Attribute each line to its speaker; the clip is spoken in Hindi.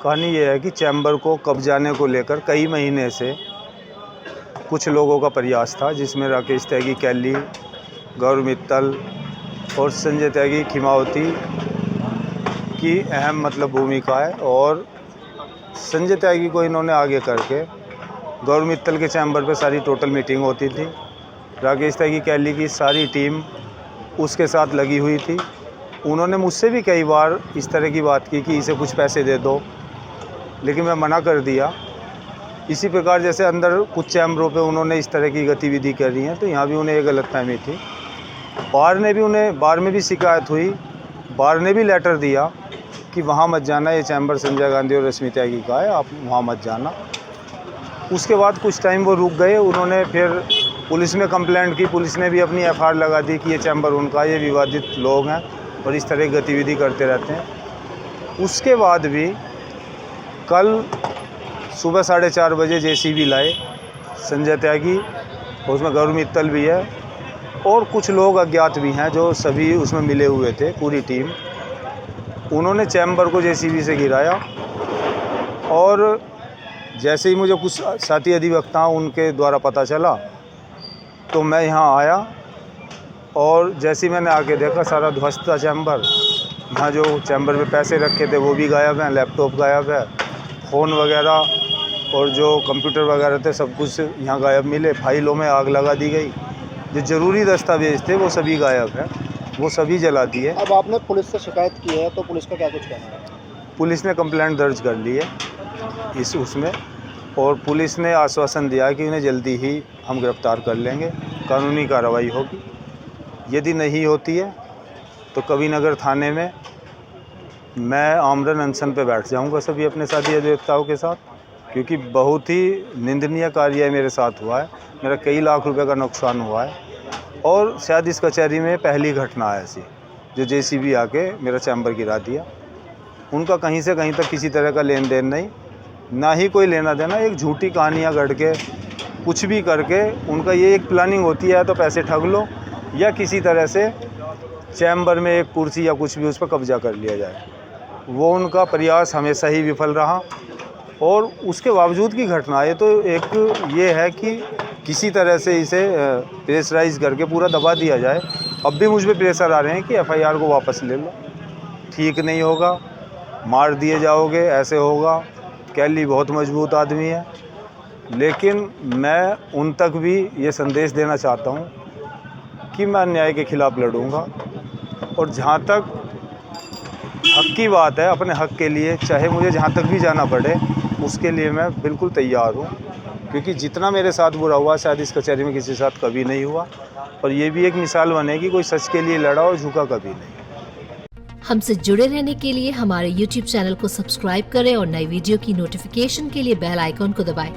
Speaker 1: कहानी ये है कि चैम्बर को कब्जाने को लेकर कई महीने से कुछ लोगों का प्रयास था, जिसमें राकेश त्यागी कैली, गौरव मित्तल और संजय त्यागी खिमावती की अहम भूमिका है। और संजय त्यागी को इन्होंने आगे करके गौरव मित्तल के चैम्बर पे सारी टोटल मीटिंग होती थी। राकेश त्यागी कैली की सारी टीम उसके साथ लगी हुई थी। उन्होंने मुझसे भी कई बार इस तरह की बात की कि इसे कुछ पैसे दे दो, लेकिन मैं मना कर दिया। इसी प्रकार जैसे अंदर कुछ चैम्बरों पे उन्होंने इस तरह की गतिविधि कर रही है, तो यहाँ भी उन्हें ये गलतफहमी थी। बार में भी शिकायत हुई, बार ने भी लेटर दिया कि वहाँ मत जाना, ये चैम्बर संजय गांधी और रश्मि त्यागी का है, आप वहाँ मत जाना। उसके बाद कुछ टाइम वो रुक गए। उन्होंने फिर पुलिस में कंप्लेंट की, पुलिस ने भी अपनी एफआईआर लगा दी कि ये चैम्बर उनका, ये विवादित लोग हैं और इस तरह की गतिविधि करते रहते हैं। उसके बाद भी कल सुबह 4:30 बजे जेसीबी लाए संजय त्यागी, और उसमें गौरव मित्तल भी है और कुछ लोग अज्ञात भी हैं जो सभी उसमें मिले हुए थे, पूरी टीम। उन्होंने चैम्बर को जेसीबी से गिराया और जैसे ही मुझे कुछ साथी अधिवक्ता उनके द्वारा पता चला तो मैं यहाँ आया, और जैसे ही मैंने आके देखा सारा ध्वस्त था चैम्बर। यहाँ जो चैम्बर में पैसे रखे थे वो भी गायब हैं, लैपटॉप गायब है, फ़ोन वगैरह और जो कंप्यूटर वगैरह थे सब कुछ यहाँ गायब मिले। फाइलों में आग लगा दी गई, जो ज़रूरी दस्तावेज थे वो सभी गायब हैं, वो सभी जला दिए।
Speaker 2: अब आपने पुलिस से शिकायत की है, तो पुलिस का क्या कुछ कहना है?
Speaker 1: पुलिस ने कंप्लेंट दर्ज कर ली है उसमें, और पुलिस ने आश्वासन दिया कि उन्हें जल्दी ही हम गिरफ्तार कर लेंगे, कानूनी कार्रवाई होगी। यदि नहीं होती है तो कविनगर थाने में मैं आमरण अनशन पे बैठ जाऊंगा सभी अपने साथी अधिवक्ताओं के साथ, क्योंकि बहुत ही निंदनीय कार्य मेरे साथ हुआ है। मेरा कई लाख रुपए का नुकसान हुआ है, और शायद इस कचहरी में पहली घटना है ऐसी जो जेसीबी आके मेरा चैम्बर गिरा दिया। उनका कहीं से कहीं तक किसी तरह का लेन देन नहीं, ना ही कोई लेना देना। एक झूठी कहानियाँ गढ़ के कुछ भी करके उनका ये एक प्लानिंग होती है, तो पैसे ठग लो या किसी तरह से चैम्बर में एक कुर्सी या कुछ भी उस पर कब्जा कर लिया जाए। वो उनका प्रयास हमेशा ही विफल रहा, और उसके बावजूद की घटना है। तो एक ये है कि किसी तरह से इसे प्रेशराइज करके पूरा दबा दिया जाए। अब भी मुझ पे प्रेशर आ रहे हैं कि एफआईआर को वापस ले लो, ठीक नहीं होगा, मार दिए जाओगे, ऐसे होगा। कैली बहुत मजबूत आदमी है, लेकिन मैं उन तक भी ये संदेश देना चाहता हूँ कि मैं अन्याय के खिलाफ़ लड़ूंगा, और जहाँ तक हक की बात है, अपने हक के लिए चाहे मुझे जहाँ तक भी जाना पड़े, उसके लिए मैं बिल्कुल तैयार हूँ। क्योंकि जितना मेरे साथ बुरा हुआ शायद इस कचहरी में किसी के साथ कभी नहीं हुआ, और ये भी एक मिसाल बनेगी कोई सच के लिए लड़ा और झुका कभी नहीं।
Speaker 3: हमसे जुड़े रहने के लिए हमारे YouTube चैनल को सब्सक्राइब करें और नई वीडियो की नोटिफिकेशन के लिए बेल आइकॉन को दबाएं।